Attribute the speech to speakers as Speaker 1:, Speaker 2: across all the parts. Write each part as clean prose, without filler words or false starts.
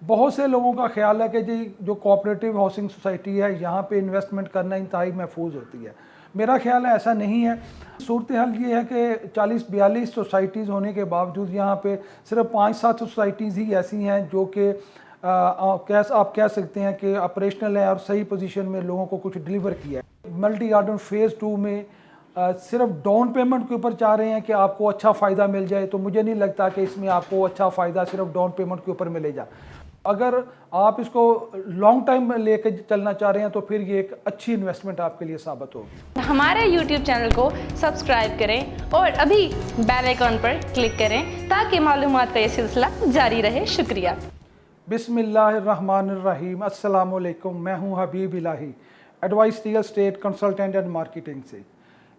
Speaker 1: बहुत से लोगों का ख्याल है कि जी जो कोऑपरेटिव हाउसिंग सोसाइटी है यहाँ पे इन्वेस्टमेंट करना इंतहाई महफूज होती है। मेरा ख्याल है ऐसा नहीं है। सूरत हाल ये है कि 40-42 सोसाइटीज़ होने के बावजूद यहाँ पे सिर्फ 5-7 सोसाइटीज़ ही ऐसी हैं जो कि आप कह सकते हैं कि ऑपरेशनल है और सही पोजीशन में लोगों को कुछ डिलीवर किया है। मल्टी गार्डन फेज़ 2 में सिर्फ डाउन पेमेंट के ऊपर चाह रहे हैं कि आपको अच्छा फ़ायदा मिल जाए, तो मुझे नहीं लगता कि इसमें आपको अच्छा फ़ायदा सिर्फ डाउन पेमेंट के ऊपर मिलेगा। अगर आप इसको लॉन्ग टाइम में लेकर चलना चाह रहे हैं तो फिर ये एक अच्छी इन्वेस्टमेंट आपके लिए साबित होगी।
Speaker 2: हमारे YouTube चैनल को सब्सक्राइब करें और अभी बेल आइकॉन पर क्लिक करें ताकि मालूमात का ये सिलसिला जारी रहे। शुक्रिया।
Speaker 1: बिस्मिल्लाहिर्रहमानिर्रहीम। अस्सलाम वालेकुम। मैं हूं Habib Elahi, advice real estate consultant and marketing से।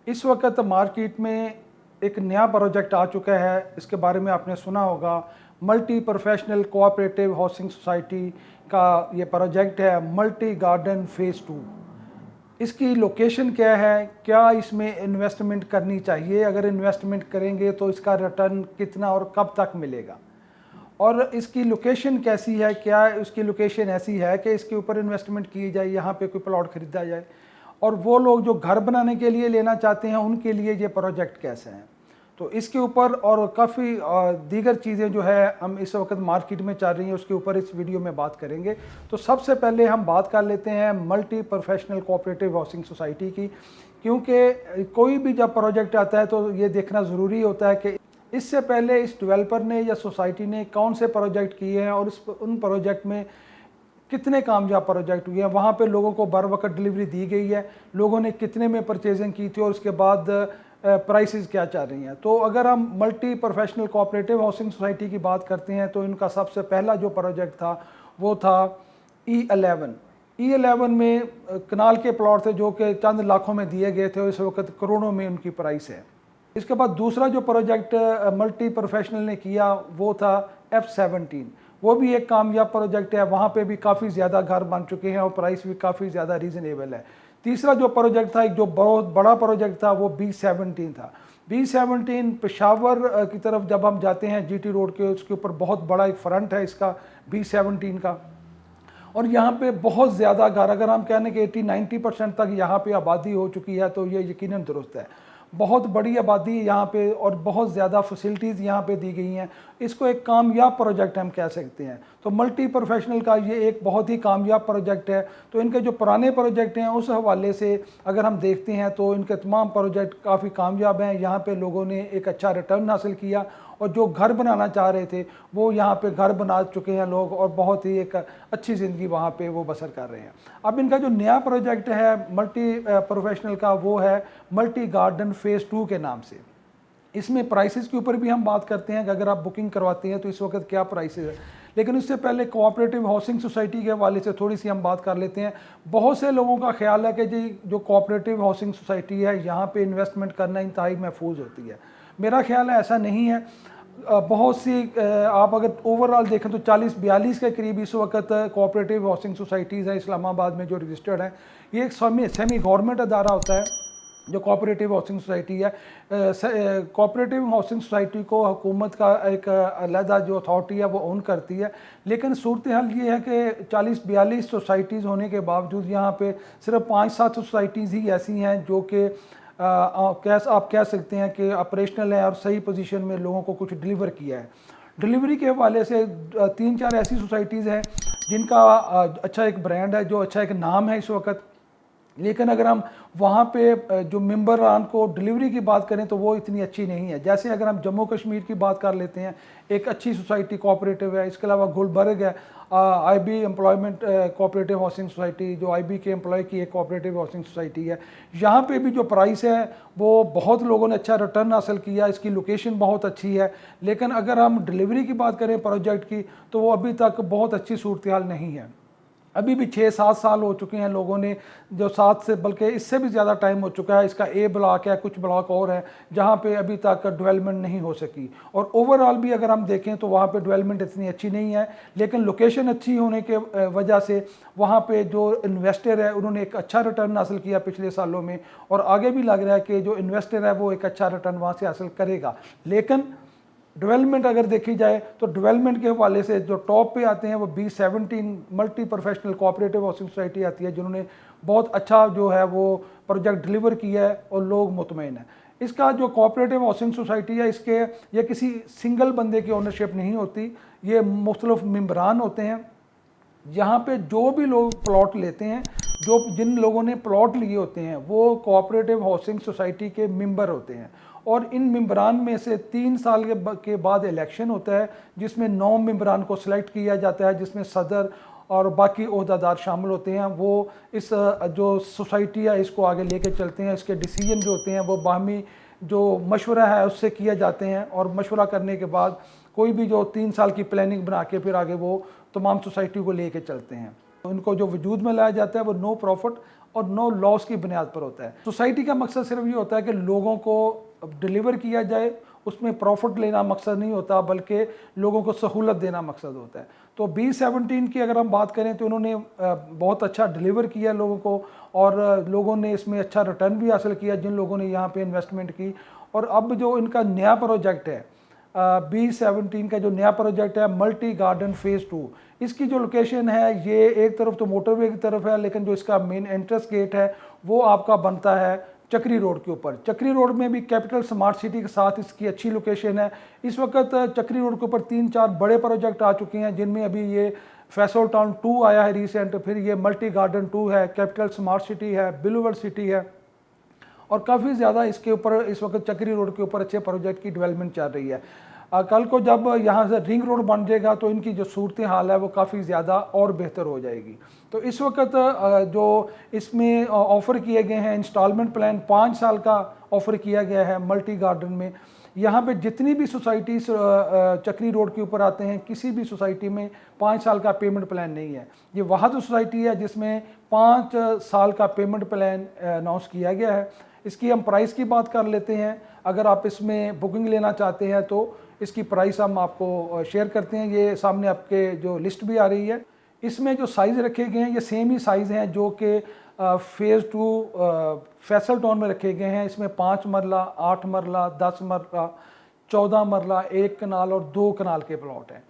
Speaker 1: इस वक्त मार्केट में एक नया प्रोजेक्ट आ चुका है, इसके बारे में आपने सुना होगा। Multi professional cooperative housing society का ये प्रोजेक्ट है, मल्टी गार्डन फेज़ 2। इसकी लोकेशन क्या है, क्या इसमें इन्वेस्टमेंट करनी चाहिए, अगर इन्वेस्टमेंट करेंगे तो इसका रिटर्न कितना और कब तक मिलेगा, और इसकी लोकेशन कैसी है, क्या उसकी लोकेशन ऐसी है कि इसके ऊपर इन्वेस्टमेंट की जाए, यहाँ पे कोई प्लॉट ख़रीदा जाए, और वो लोग जो घर बनाने के लिए लेना चाहते हैं उनके लिए ये प्रोजेक्ट कैसे हैं। तो इसके ऊपर और काफ़ी दीगर चीज़ें जो है हम इस वक्त मार्केट में चल रही हैं उसके ऊपर इस वीडियो में बात करेंगे। तो सबसे पहले हम बात कर लेते हैं multi professional cooperative housing society की, क्योंकि कोई भी जब प्रोजेक्ट आता है तो ये देखना ज़रूरी होता है कि इससे पहले इस डेवलपर ने या सोसाइटी ने कौन से प्रोजेक्ट किए हैं और उन प्रोजेक्ट में कितने कामयाब प्रोजेक्ट हुए हैं, वहाँ पे लोगों को बर वक्त डिलीवरी दी गई है, लोगों ने कितने में परचेजिंग की थी और उसके बाद प्राइसेस क्या चल रही हैं। तो अगर हम multi professional cooperative housing society की बात करते हैं तो इनका सबसे पहला जो प्रोजेक्ट था वो था E11। E11 में कनाल के प्लॉट थे जो कि चंद लाखों में दिए गए थे, इस वक्त करोड़ों में उनकी प्राइस है। इसके बाद दूसरा जो प्रोजेक्ट मल्टी प्रोफेशनल ने किया वो था F17। वो भी एक कामयाब प्रोजेक्ट है, वहाँ पे भी काफ़ी ज़्यादा घर बन चुके हैं और प्राइस भी काफ़ी ज़्यादा रीज़नेबल है। तीसरा जो प्रोजेक्ट था, एक जो बहुत बड़ा प्रोजेक्ट था, वो B17 था। B17 पेशावर की तरफ जब हम जाते हैं GT रोड के, उसके ऊपर बहुत बड़ा एक फ्रंट है इसका B17 का, और यहाँ पे बहुत ज़्यादा घर, अगर हम कहने कि 80-90% तक यहाँ पे आबादी हो चुकी है तो ये यकीनन दुरुस्त है। बहुत बड़ी आबादी है यहाँ पे और बहुत ज़्यादा फैसिलिटीज़ यहाँ पे दी गई हैं। इसको एक कामयाब प्रोजेक्ट हम कह सकते हैं। तो मल्टी प्रोफेशनल का ये एक बहुत ही कामयाब प्रोजेक्ट है। तो इनके जो पुराने प्रोजेक्ट हैं उस हवाले से अगर हम देखते हैं तो इनके तमाम प्रोजेक्ट काफ़ी कामयाब हैं। यहाँ पे लोगों ने एक अच्छा रिटर्न हासिल किया और जो घर बनाना चाह रहे थे वो यहाँ पे घर बना चुके हैं लोग, और बहुत ही एक अच्छी ज़िंदगी वहाँ पे वो बसर कर रहे हैं। अब इनका जो नया प्रोजेक्ट है मल्टी प्रोफेशनल का वो है मल्टी गार्डन फेज़ 2 के नाम से। इसमें प्राइसेस के ऊपर भी हम बात करते हैं कि अगर आप बुकिंग करवाते हैं तो इस वक्त क्या प्राइसेस है, लेकिन उससे पहले कोऑपरेटिव हाउसिंग सोसाइटी के हवाले से थोड़ी सी हम बात कर लेते हैं। बहुत से लोगों का ख्याल है कि जी जो कोऑपरेटिव हाउसिंग सोसाइटी है यहाँ पे इन्वेस्टमेंट करना इंतहाई महफूज होती है। मेरा ख्याल है ऐसा नहीं है। बहुत सी आप अगर ओवरऑल देखें तो 40-42 के करीब इस वक्त कोऑपरेटिव हाउसिंग सोसाइटीज़ हैं इस्लामाबाद में जो रजिस्टर्ड हैं। ये एक सेमी गवर्नमेंट अदारा होता है जो कोऑपरेटिव हाउसिंग सोसाइटी है। कोऑपरेटिव हाउसिंग सोसाइटी को हुकूमत का एक अलहदा जो अथॉरिटी है वो ओन करती है, लेकिन सूरत हाल ये है कि 40-42 सोसाइटीज़ होने के बावजूद यहाँ पे सिर्फ 5-7 सोसाइटीज़ ही ऐसी हैं जो कि आप कह सकते हैं कि ऑपरेशनल है और सही पोजीशन में लोगों को कुछ डिलीवर किया है। डिलीवरी के हवाले से 3-4 ऐसी सोसाइटीज़ हैं जिनका अच्छा एक ब्रांड है, जो अच्छा एक नाम है इस वक्त, लेकिन अगर हम वहाँ पे जो मेंबरान को डिलीवरी की बात करें तो वो इतनी अच्छी नहीं है। जैसे अगर हम जम्मू कश्मीर की बात कर लेते हैं, एक अच्छी सोसाइटी कोऑपरेटिव है। इसके अलावा गुलबर्ग है, IB employment cooperative housing society, जो IB के एम्प्लॉय की एक कोऑपरेटिव हाउसिंग सोसाइटी है। यहाँ पे भी जो प्राइस है वो बहुत लोगों ने अच्छा रिटर्न हासिल किया, इसकी लोकेशन बहुत अच्छी है, लेकिन अगर हम डिलीवरी की बात करें प्रोजेक्ट की तो वो अभी तक बहुत अच्छी सूरत हाल नहीं है। अभी भी 6-7 साल हो चुके हैं लोगों ने, जो 7 से बल्कि इससे भी ज़्यादा टाइम हो चुका है। इसका A ब्लॉक है, कुछ ब्लॉक और है जहाँ पे अभी तक डेवलपमेंट नहीं हो सकी, और ओवरऑल भी अगर हम देखें तो वहाँ पे डेवलपमेंट इतनी अच्छी नहीं है, लेकिन लोकेशन अच्छी होने के वजह से वहाँ पे जो इन्वेस्टर है उन्होंने एक अच्छा रिटर्न हासिल किया पिछले सालों में, और आगे भी लग रहा है कि जो इन्वेस्टर है वो एक अच्छा रिटर्न वहाँ से हासिल करेगा। लेकिन डेवलपमेंट अगर देखी जाए तो डेवलपमेंट के हवाले से जो टॉप पे आते हैं वो B17 multi professional cooperative housing society आती है, जिन्होंने बहुत अच्छा जो है वो प्रोजेक्ट डिलीवर किया है और लोग मुतमईन हैं। इसका जो कोऑपरेटिव हाउसिंग सोसाइटी है, इसके ये किसी सिंगल बंदे की ओनरशिप नहीं होती, ये मुख्तलिफ मेंबरान होते हैं। यहाँ पे जो भी लोग प्लॉट लेते हैं, जिन लोगों ने प्लॉट लिए होते हैं, वो कोऑपरेटिव हाउसिंग सोसाइटी के मेंबर होते हैं और इन मेंबरान में से 3 साल के बाद इलेक्शन होता है, जिसमें 9 मेंबरान को सिलेक्ट किया जाता है, जिसमें सदर और बाकी ओहदादार शामिल होते हैं। वो इस जो सोसाइटी है इसको आगे लेके चलते हैं। इसके डिसीजन जो होते हैं वो बाहमी जो मशवरा है उससे किए जाते हैं और मशवरा करने के बाद कोई भी जो 3 साल की प्लानिंग बना के फिर आगे वो तमाम सोसाइटी को लेके चलते हैं। उनको जो वजूद में लाया जाता है वो नो प्रॉफिट और नो लॉस की बुनियाद पर होता है। सोसाइटी का मकसद सिर्फ ये होता है कि लोगों को डिलीवर किया जाए, उसमें प्रॉफिट लेना मकसद नहीं होता, बल्कि लोगों को सहूलत देना मकसद होता है। तो B17 की अगर हम बात करें तो इन्होंने बहुत अच्छा डिलीवर किया लोगों को और लोगों ने इसमें अच्छा रिटर्न भी हासिल किया जिन लोगों ने यहाँ पे इन्वेस्टमेंट की। और अब जो इनका नया प्रोजेक्ट है B17 का जो नया प्रोजेक्ट है मल्टी गार्डन फेज़ 2, इसकी जो लोकेशन है ये एक तरफ तो मोटरवे की तरफ है, लेकिन जो इसका मेन एंट्रेंस गेट है वो आपका बनता है चक्री रोड के ऊपर। चक्री रोड में भी कैपिटल स्मार्ट सिटी के साथ इसकी अच्छी लोकेशन है। इस वक्त चक्री रोड के ऊपर 3-4 बड़े प्रोजेक्ट आ चुके हैं, जिनमें अभी ये फैसल टाउन 2 आया है रिसेंट, फिर ये मल्टी गार्डन 2 है, कैपिटल स्मार्ट सिटी है, बिलूवर्ड सिटी है और काफ़ी ज़्यादा इसके ऊपर इस वक्त चक्री रोड के ऊपर अच्छे प्रोजेक्ट की डेवलपमेंट चल रही है। कल को जब यहाँ से रिंग रोड बन जाएगा तो इनकी जो सूरत हाल है वो काफ़ी ज़्यादा और बेहतर हो जाएगी। तो इस वक्त जो इसमें ऑफ़र किए गए हैं इंस्टॉलमेंट प्लान 5 साल का ऑफ़र किया गया है मल्टी गार्डन में। यहाँ पे जितनी भी सोसाइटी चक्री रोड के ऊपर आते हैं, किसी भी सोसाइटी में 5 साल का पेमेंट प्लान नहीं है। ये वहाँ तो सोसाइटी है जिसमें 5 साल का पेमेंट प्लान अनाउंस किया गया है। इसकी हम प्राइस की बात कर लेते हैं। अगर आप इसमें बुकिंग लेना चाहते हैं तो इसकी प्राइस हम आपको शेयर करते हैं। ये सामने आपके जो लिस्ट भी आ रही है। इसमें जो साइज़ रखे गए हैं ये सेम ही साइज़ हैं जो कि फेज़ 2 फैसल टाउन में रखे गए हैं। इसमें 5 मरला, 8 मरला, 10 मरला, 14 मरला, 1 कनाल और 2 कनाल के प्लॉट हैं।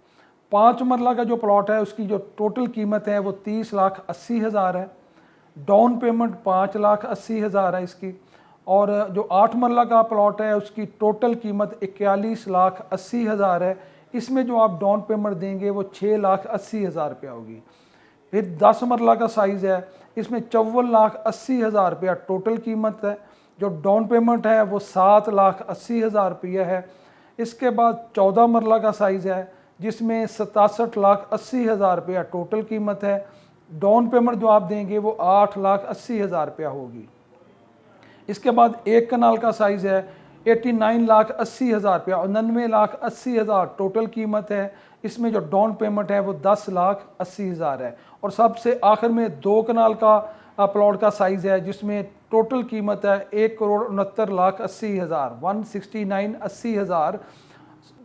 Speaker 1: 5 मरला का जो प्लॉट है उसकी जो टोटल कीमत है वो 30,80,000 है। डाउन पेमेंट 5,80,000 है इसकी। और जो 8 मरला का प्लॉट है उसकी टोटल कीमत 41,80,000 है। इसमें जो आप डाउन पेमेंट देंगे वो 6,80,000 रुपया होगी। फिर 10 मरला का साइज़ है, इसमें 54,80,000 रुपया टोटल कीमत है। जो डाउन पेमेंट है वो 7,80,000 रुपया है। इसके बाद 14 मरला का साइज़ है जिसमें 67,80,000 रुपया टोटल कीमत है। डाउन पेमेंट जो आप देंगे वो 8,80,000 रुपया होगी। इसके बाद 1 कनाल का साइज़ है 89,80,000 रुपया और 99,80,000 टोटल कीमत है। इसमें जो डाउन पेमेंट है वो 10,80,000 है। और सबसे आखिर में 2 कनाल का प्लॉट का साइज़ है जिसमें टोटल कीमत है 1,69,80,000 169,80,000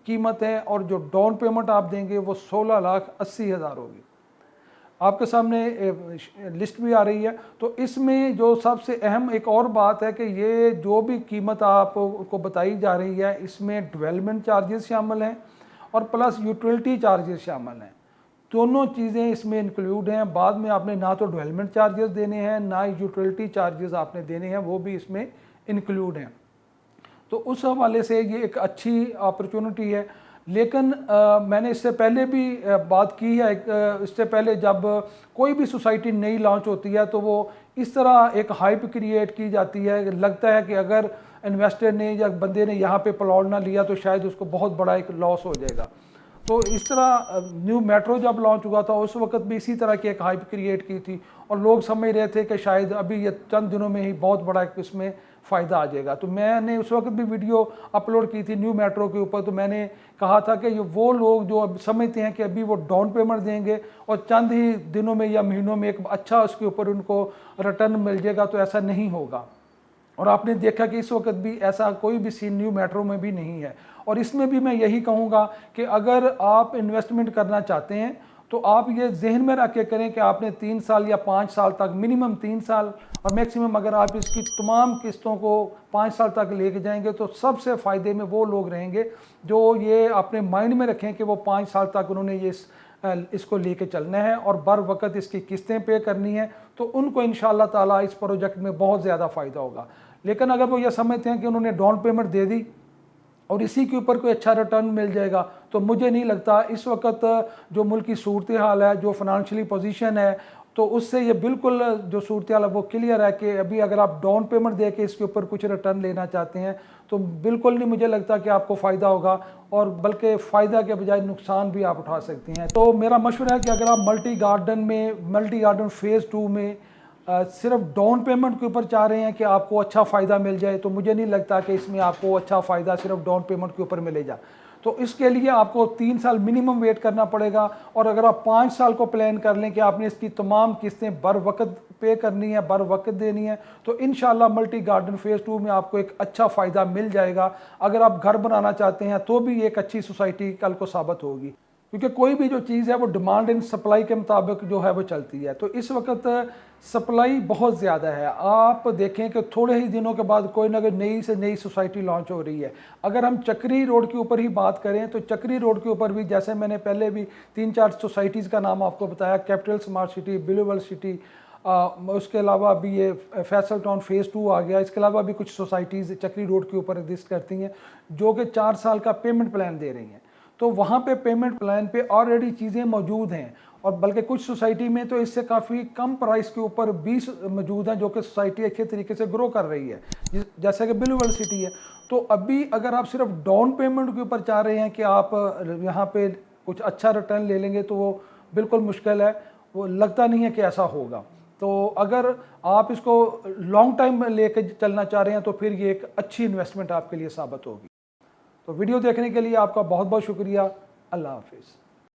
Speaker 1: कीमत है और जो डाउन पेमेंट आप देंगे वो 16,80,000 होगी। आपके सामने लिस्ट भी आ रही है। तो इसमें जो सबसे अहम एक और बात है कि ये जो भी कीमत आपको बताई जा रही है इसमें डेवलपमेंट चार्जेस शामिल हैं और प्लस यूटिलिटी चार्जेस शामिल हैं। दोनों चीज़ें इसमें इंक्लूड हैं। बाद में आपने ना तो डेवलपमेंट चार्जेस देने हैं ना यूटिलिटी चार्जेस आपने देने हैं, वो भी इसमें इंक्लूड हैं। तो उस हवाले से ये एक अच्छी अपॉर्चुनिटी है। लेकिन मैंने इससे पहले भी बात की है। इससे पहले जब कोई भी सोसाइटी नई लॉन्च होती है तो वो इस तरह एक हाइप क्रिएट की जाती है, लगता है कि अगर इन्वेस्टर ने या बंदे ने यहाँ पे प्लॉट ना लिया तो शायद उसको बहुत बड़ा एक लॉस हो जाएगा। तो इस तरह न्यू मेट्रो जब लॉन्च हुआ था उस वक्त भी इसी तरह की एक हाइप क्रिएट की थी और लोग समझ रहे थे कि शायद अभी ये चंद दिनों में ही बहुत बड़ा एक इसमें फ़ायदा आ जाएगा। तो मैंने उस वक्त भी वीडियो अपलोड की थी न्यू मेट्रो के ऊपर। तो मैंने कहा था कि ये वो लोग जो अब समझते हैं कि अभी वो डाउन पेमेंट देंगे और चंद ही दिनों में या महीनों में एक अच्छा उसके ऊपर उनको रिटर्न मिल जाएगा, तो ऐसा नहीं होगा। और आपने देखा कि इस वक्त भी ऐसा कोई भी सीन न्यू मेट्रो में भी नहीं है। और इसमें भी मैं यही कहूँगा कि अगर आप इन्वेस्टमेंट करना चाहते हैं तो आप ये जहन में रख के करें कि आपने 3 साल या 5 साल तक, मिनिमम 3 साल और मैक्सिमम अगर आप इसकी तमाम किस्तों को 5 साल तक लेके जाएंगे तो सबसे फ़ायदे में वो लोग रहेंगे जो ये अपने माइंड में रखें कि वो 5 साल तक उन्होंने ये इसको लेके चलना है और बर वक्त इसकी किस्तें पे करनी है, तो उनको इंशाअल्लाह ताला इस प्रोजेक्ट में बहुत ज़्यादा फ़ायदा होगा। लेकिन अगर वो ये समझते हैं कि उन्होंने डाउन पेमेंट दे दी और इसी के ऊपर कोई अच्छा रिटर्न मिल जाएगा, तो मुझे नहीं लगता। इस वक्त जो मुल्क की सूरत हाल है, जो फाइनेंशियली पोजीशन है, तो उससे ये बिल्कुल जो सूरत हाल है वो क्लियर है कि अभी अगर आप डाउन पेमेंट दे के इसके ऊपर कुछ रिटर्न लेना चाहते हैं तो बिल्कुल नहीं मुझे लगता कि आपको फ़ायदा होगा, और बल्कि फ़ायदा के बजाय नुकसान भी आप उठा सकते हैं। तो मेरा मशवरा है कि अगर आप मल्टी गार्डन फ़ेज़ 2 में सिर्फ डाउन पेमेंट के ऊपर चाह रहे हैं कि आपको अच्छा फ़ायदा मिल जाए, तो मुझे नहीं लगता कि इसमें आपको अच्छा फ़ायदा सिर्फ डाउन पेमेंट के ऊपर मिलेगा। तो इसके लिए आपको 3 साल मिनिमम वेट करना पड़ेगा, और अगर आप 5 साल को प्लान कर लें कि आपने इसकी तमाम किस्तें बर वक्त पे करनी है, बर वक्त देनी है, तो इंशाल्लाह मल्टी गार्डन फ़ेज़ 2 में आपको एक अच्छा फ़ायदा मिल जाएगा। अगर आप घर बनाना चाहते हैं तो भी एक अच्छी सोसाइटी कल को साबित होगी, क्योंकि कोई भी जो चीज़ है वो डिमांड एंड सप्लाई के मुताबिक जो है वो चलती है। तो इस वक्त सप्लाई बहुत ज़्यादा है। आप देखें कि थोड़े ही दिनों के बाद कोई ना कोई नई से नई सोसाइटी लॉन्च हो रही है। अगर हम चक्री रोड के ऊपर ही बात करें तो चक्री रोड के ऊपर भी, जैसे मैंने पहले भी 3-4 सोसाइटीज़ का नाम आपको बताया, capital smart city, blue whale city, उसके अलावा अभी ये फैसल टाउन फ़ेज़ 2 आ गया। इसके अलावा भी कुछ सोसाइटीज़ चक्री रोड के ऊपर एग्जिस्ट करती हैं जो कि 4 साल का पेमेंट प्लान दे रही हैं। तो वहाँ पे पेमेंट प्लान पे ऑलरेडी चीज़ें मौजूद हैं, और बल्कि कुछ सोसाइटी में तो इससे काफ़ी कम प्राइस के ऊपर 20 मौजूद हैं, जो कि सोसाइटी अच्छे तरीके से ग्रो कर रही है, जैसे कि ब्लूवेल सिटी है। तो अभी अगर आप सिर्फ डाउन पेमेंट के ऊपर चाह रहे हैं कि आप यहाँ पे कुछ अच्छा रिटर्न ले लेंगे, तो वो बिल्कुल मुश्किल है, वो लगता नहीं है कि ऐसा होगा। तो अगर आप इसको लॉन्ग टाइम में लेके चलना चाह रहे हैं तो फिर ये एक अच्छी इन्वेस्टमेंट आपके लिए साबित होगी। तो वीडियो देखने के लिए आपका बहुत बहुत शुक्रिया। अल्लाह हाफिज़।